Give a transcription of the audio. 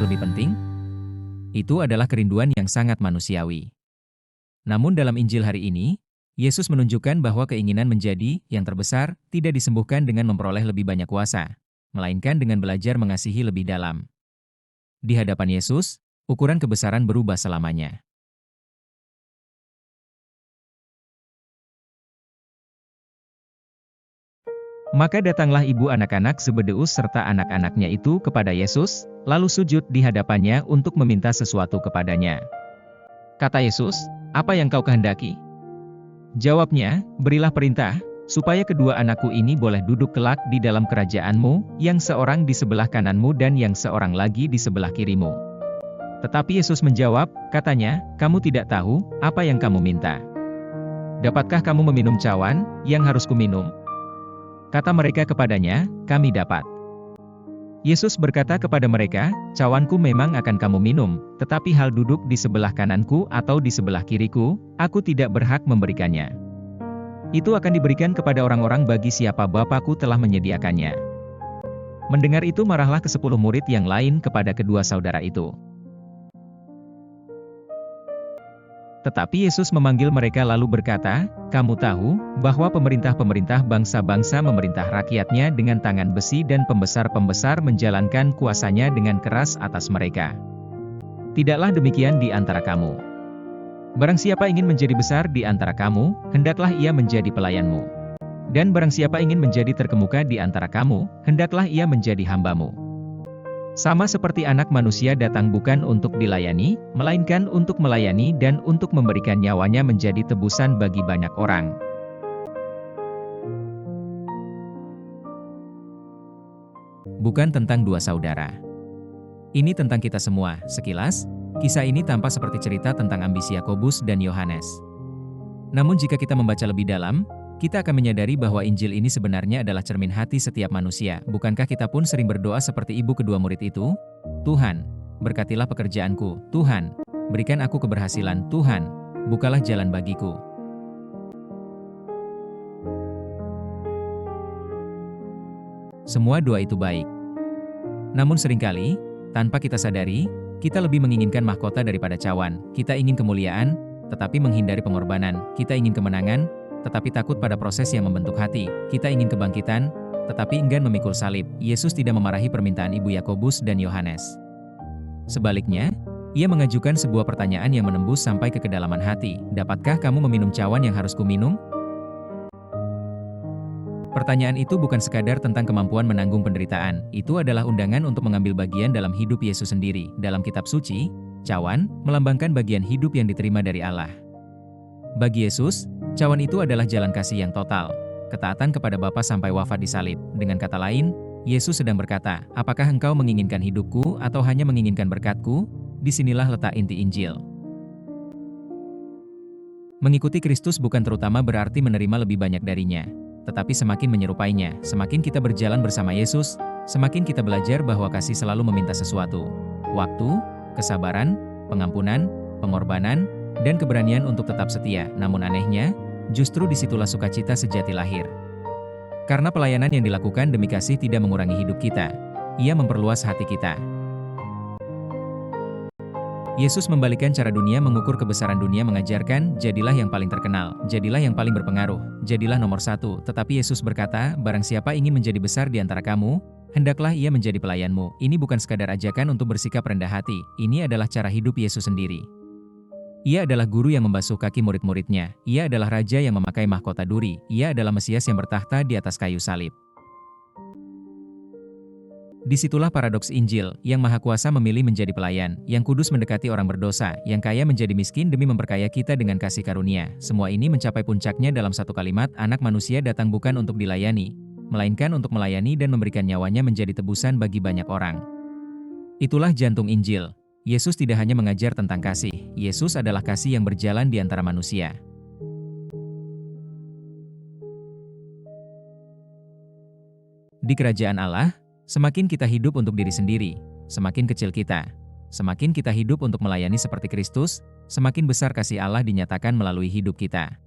tempat lebih penting? Itu adalah kerinduan yang sangat manusiawi. Namun dalam Injil hari ini, Yesus menunjukkan bahwa keinginan menjadi yang terbesar tidak disembuhkan dengan memperoleh lebih banyak kuasa, melainkan dengan belajar mengasihi lebih dalam. Di hadapan Yesus, ukuran kebesaran berubah selamanya. Maka datanglah ibu anak-anak Zebedeus serta anak-anaknya itu kepada Yesus, lalu sujud di hadapannya untuk meminta sesuatu kepadanya. Kata Yesus, "Apa yang kau kehendaki?" Jawabnya, "Berilah perintah, supaya kedua anakku ini boleh duduk kelak di dalam kerajaanmu, yang seorang di sebelah kananmu dan yang seorang lagi di sebelah kirimu." Tetapi Yesus menjawab, katanya, "Kamu tidak tahu apa yang kamu minta. Dapatkah kamu meminum cawan yang harus kuminum?" Kata mereka kepadanya, "Kami dapat." Yesus berkata kepada mereka, "Cawanku memang akan kamu minum, tetapi hal duduk di sebelah kananku atau di sebelah kiriku, aku tidak berhak memberikannya. Itu akan diberikan kepada orang-orang bagi siapa Bapa-Ku telah menyediakannya." Mendengar itu marahlah ke-10 murid yang lain kepada kedua saudara itu. Tetapi Yesus memanggil mereka lalu berkata, "Kamu tahu, bahwa pemerintah-pemerintah bangsa-bangsa memerintah rakyatnya dengan tangan besi dan pembesar-pembesar menjalankan kuasanya dengan keras atas mereka. Tidaklah demikian di antara kamu. Barang siapa ingin menjadi besar di antara kamu, hendaklah ia menjadi pelayanmu. Dan barang siapa ingin menjadi terkemuka di antara kamu, hendaklah ia menjadi hambamu. Sama seperti Anak Manusia datang bukan untuk dilayani, melainkan untuk melayani dan untuk memberikan nyawanya menjadi tebusan bagi banyak orang." Bukan tentang dua saudara. Ini tentang kita semua. Sekilas, kisah ini tampak seperti cerita tentang ambisi Yakobus dan Yohanes. Namun jika kita membaca lebih dalam, kita akan menyadari bahwa Injil ini sebenarnya adalah cermin hati setiap manusia. Bukankah kita pun sering berdoa seperti ibu kedua murid itu? "Tuhan, berkatilah pekerjaanku. Tuhan, berikan aku keberhasilan. Tuhan, bukalah jalan bagiku." Semua doa itu baik. Namun seringkali, tanpa kita sadari, kita lebih menginginkan mahkota daripada cawan. Kita ingin kemuliaan, tetapi menghindari pengorbanan. Kita ingin kemenangan, tetapi takut pada proses yang membentuk hati. Kita ingin kebangkitan, tetapi enggan memikul salib. Yesus tidak memarahi permintaan ibu Yakobus dan Yohanes. Sebaliknya, ia mengajukan sebuah pertanyaan yang menembus sampai ke kedalaman hati. "Dapatkah kamu meminum cawan yang harus kuminum?" Pertanyaan itu bukan sekadar tentang kemampuan menanggung penderitaan. Itu adalah undangan untuk mengambil bagian dalam hidup Yesus sendiri. Dalam kitab suci, cawan melambangkan bagian hidup yang diterima dari Allah. Bagi Yesus, cawan itu adalah jalan kasih yang total, ketaatan kepada Bapa sampai wafat di salib. Dengan kata lain, Yesus sedang berkata, "Apakah engkau menginginkan hidupku atau hanya menginginkan berkat-Ku?" Disinilah letak inti Injil. Mengikuti Kristus bukan terutama berarti menerima lebih banyak darinya, tetapi semakin menyerupainya. Semakin kita berjalan bersama Yesus, semakin kita belajar bahwa kasih selalu meminta sesuatu: waktu, kesabaran, pengampunan, pengorbanan, dan keberanian untuk tetap setia. Namun anehnya, justru disitulah sukacita sejati lahir. Karena pelayanan yang dilakukan demi kasih tidak mengurangi hidup kita, ia memperluas hati kita. Yesus membalikkan cara dunia mengukur kebesaran dunia, mengajarkan, "Jadilah yang paling terkenal, jadilah yang paling berpengaruh, jadilah nomor satu." Tetapi Yesus berkata, "Barang siapa ingin menjadi besar di antara kamu, hendaklah ia menjadi pelayanmu." Ini bukan sekadar ajakan untuk bersikap rendah hati, ini adalah cara hidup Yesus sendiri. Ia adalah guru yang membasuh kaki murid-muridnya. Ia adalah raja yang memakai mahkota duri. Ia adalah Mesias yang bertahta di atas kayu salib. Disitulah paradoks Injil, yang Maha Kuasa memilih menjadi pelayan, yang kudus mendekati orang berdosa, yang kaya menjadi miskin demi memperkaya kita dengan kasih karunia. Semua ini mencapai puncaknya dalam satu kalimat, Anak Manusia datang bukan untuk dilayani, melainkan untuk melayani dan memberikan nyawanya menjadi tebusan bagi banyak orang. Itulah jantung Injil. Yesus tidak hanya mengajar tentang kasih, Yesus adalah kasih yang berjalan di antara manusia. Di kerajaan Allah, semakin kita hidup untuk diri sendiri, semakin kecil kita. Semakin kita hidup untuk melayani seperti Kristus, semakin besar kasih Allah dinyatakan melalui hidup kita.